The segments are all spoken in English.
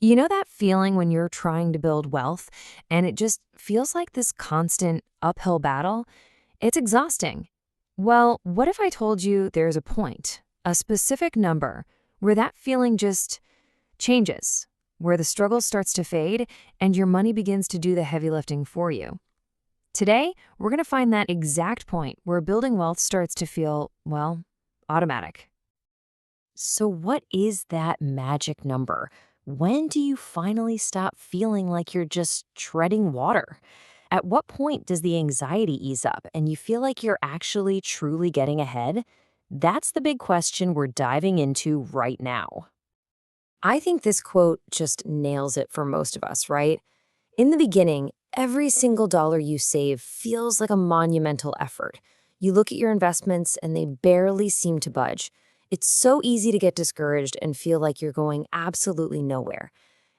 You know that feeling when you're trying to build wealth and it just feels like this constant uphill battle? It's exhausting. Well, what if I told you there's a point, a specific number, where that feeling just changes, where the struggle starts to fade and your money begins to do the heavy lifting for you? Today, we're going to find that exact point where building wealth starts to feel, well, automatic. So, what is that magic number? When do you finally stop feeling like you're just treading water? At what point does the anxiety ease up and you feel like you're actually truly getting ahead? That's the big question we're diving into right now. I think this quote just nails it for most of us, right? In the beginning, every single dollar you save feels like a monumental effort. You look at your investments and they barely seem to budge. It's so easy to get discouraged and feel like you're going absolutely nowhere.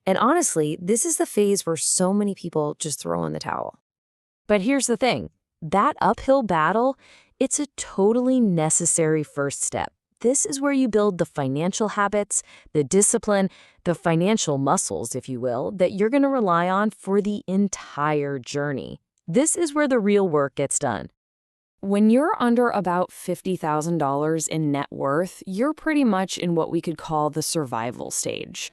And honestly, this is the phase where so many people just throw in the towel. But here's the thing, that uphill battle, it's a totally necessary first step. This is where you build the financial habits, the discipline, the financial muscles, if you will, that you're going to rely on for the entire journey. This is where the real work gets done. When you're under about $50,000 in net worth, you're pretty much in what we could call the survival stage.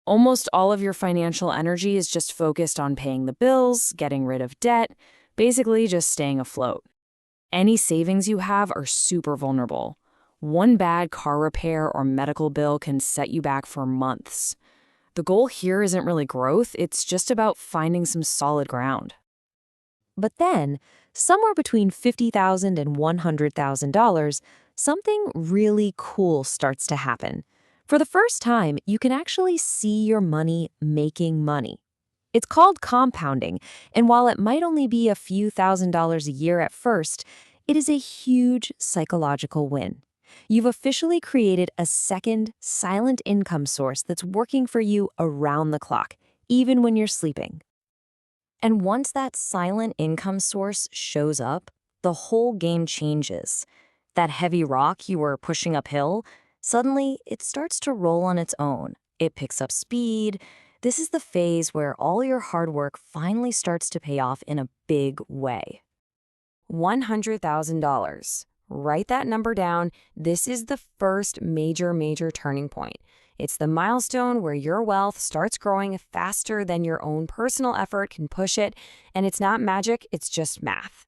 Almost all of your financial energy is just focused on paying the bills, getting rid of debt, basically just staying afloat. Any savings you have are super vulnerable. One bad car repair or medical bill can set you back for months. The goal here isn't really growth, it's just about finding some solid ground. But then, somewhere between $50,000 and $100,000, something really cool starts to happen. For the first time, you can actually see your money making money. It's called compounding, and while it might only be a few $1,000s a year at first, it is a huge psychological win. You've officially created a second, silent income source that's working for you around the clock, even when you're sleeping. And once that silent income source shows up, the whole game changes. That heavy rock you were pushing uphill, suddenly it starts to roll on its own. It picks up speed. This is the phase where all your hard work finally starts to pay off in a big way. $100,000. Write that number down. This is the first major turning point. It's the milestone where your wealth starts growing faster than your own personal effort can push it, and it's not magic, it's just math.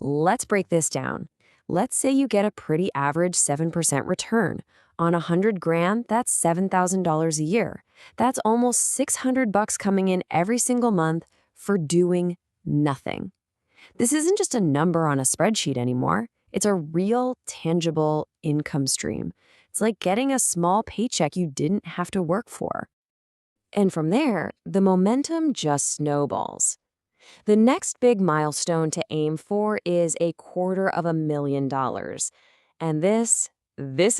Let's break this down. Let's say you get a pretty average 7% return. On 100 grand, that's $7,000 a year. That's almost $600 coming in every single month for doing nothing. This isn't just a number on a spreadsheet anymore. It's a real, tangible income stream. It's like getting a small paycheck you didn't have to work for. And from there, the momentum just snowballs. The next big milestone to aim for is $250,000. And this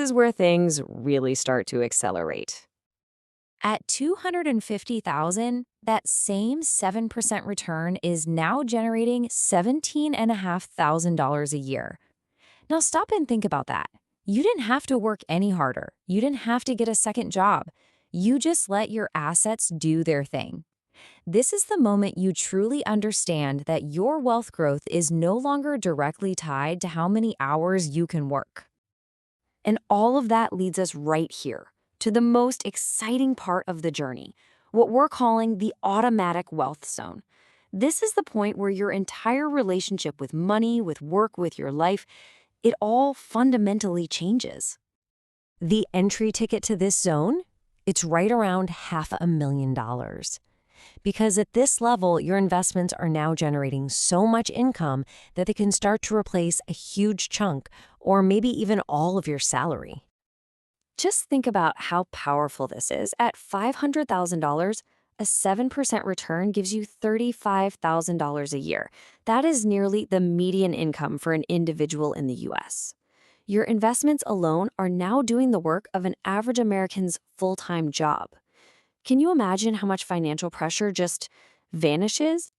is where things really start to accelerate. At $250,000, that same 7% return is now generating $17,500 a year. Now stop and think about that. You didn't have to work any harder. You didn't have to get a second job. You just let your assets do their thing. This is the moment you truly understand that your wealth growth is no longer directly tied to how many hours you can work. And all of that leads us right here to the most exciting part of the journey, what we're calling the automatic wealth zone. This is the point where your entire relationship with money, with work, with your life, it all fundamentally changes. The entry ticket to this zone? It's right around $500,000. Because at this level, your investments are now generating so much income that they can start to replace a huge chunk or maybe even all of your salary. Just think about how powerful this is. At $500,000, a 7% return gives you $35,000 a year. That is nearly the median income for an individual in the US. Your investments alone are now doing the work of an average American's full-time job. Can you imagine how much financial pressure just vanishes?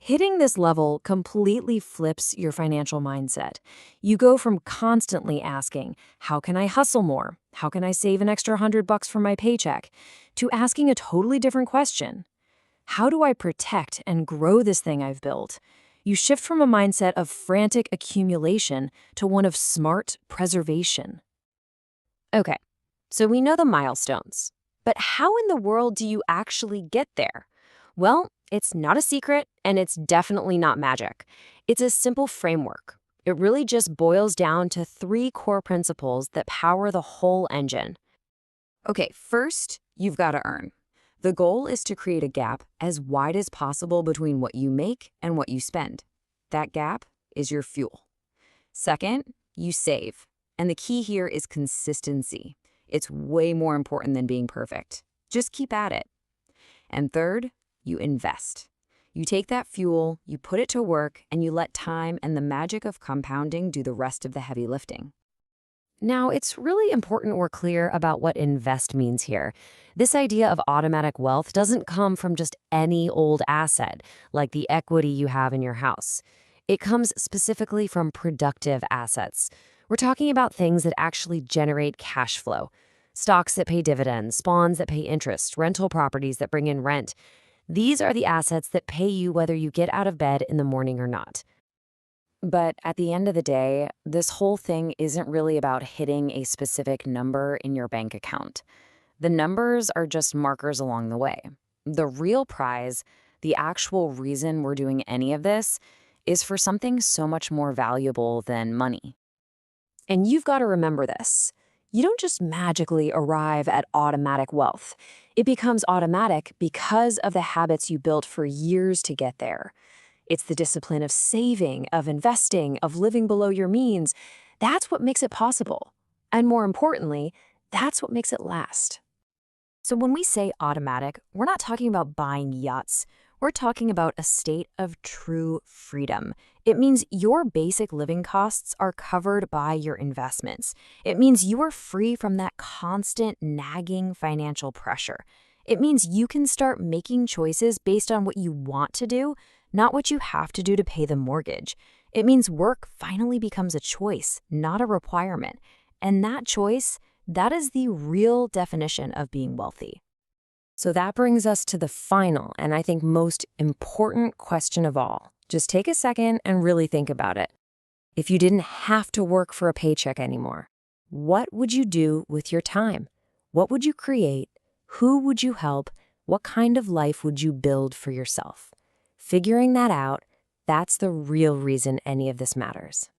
Hitting this level completely flips your financial mindset. You go from constantly asking, how can I hustle more? How can I save an extra $100 from my paycheck? To asking a totally different question. How do I protect and grow this thing I've built? You shift from a mindset of frantic accumulation to one of smart preservation. Okay, so we know the milestones. But how in the world do you actually get there? Well, it's not a secret, and it's definitely not magic. It's a simple framework. It really just boils down to three core principles that power the whole engine. Okay, first, you've got to earn. The goal is to create a gap as wide as possible between what you make and what you spend. That gap is your fuel. Second, you save. And the key here is consistency. It's way more important than being perfect. Just keep at it. And third, you invest. You take that fuel, you put it to work, and you let time and the magic of compounding do the rest of the heavy lifting. Now, it's really important we're clear about what invest means here. This idea of automatic wealth doesn't come from just any old asset, like the equity you have in your house. It comes specifically from productive assets. We're talking about things that actually generate cash flow. Stocks that pay dividends, bonds that pay interest, rental properties that bring in rent. These are the assets that pay you whether you get out of bed in the morning or not. But at the end of the day, this whole thing isn't really about hitting a specific number in your bank account. The numbers are just markers along the way. The real prize, the actual reason we're doing any of this, is for something so much more valuable than money. And you've got to remember this. You don't just magically arrive at automatic wealth. It becomes automatic because of the habits you built for years to get there. It's the discipline of saving, of investing, of living below your means. That's what makes it possible. And more importantly, that's what makes it last. So when we say automatic, we're not talking about buying yachts. We're talking about a state of true freedom. It means your basic living costs are covered by your investments. It means you are free from that constant nagging financial pressure. It means you can start making choices based on what you want to do, not what you have to do to pay the mortgage. It means work finally becomes a choice, not a requirement. And that choice, that is the real definition of being wealthy. So that brings us to the final and I think most important question of all. Just take a second and really think about it. If you didn't have to work for a paycheck anymore, what would you do with your time? What would you create? Who would you help? What kind of life would you build for yourself? Figuring that out, that's the real reason any of this matters.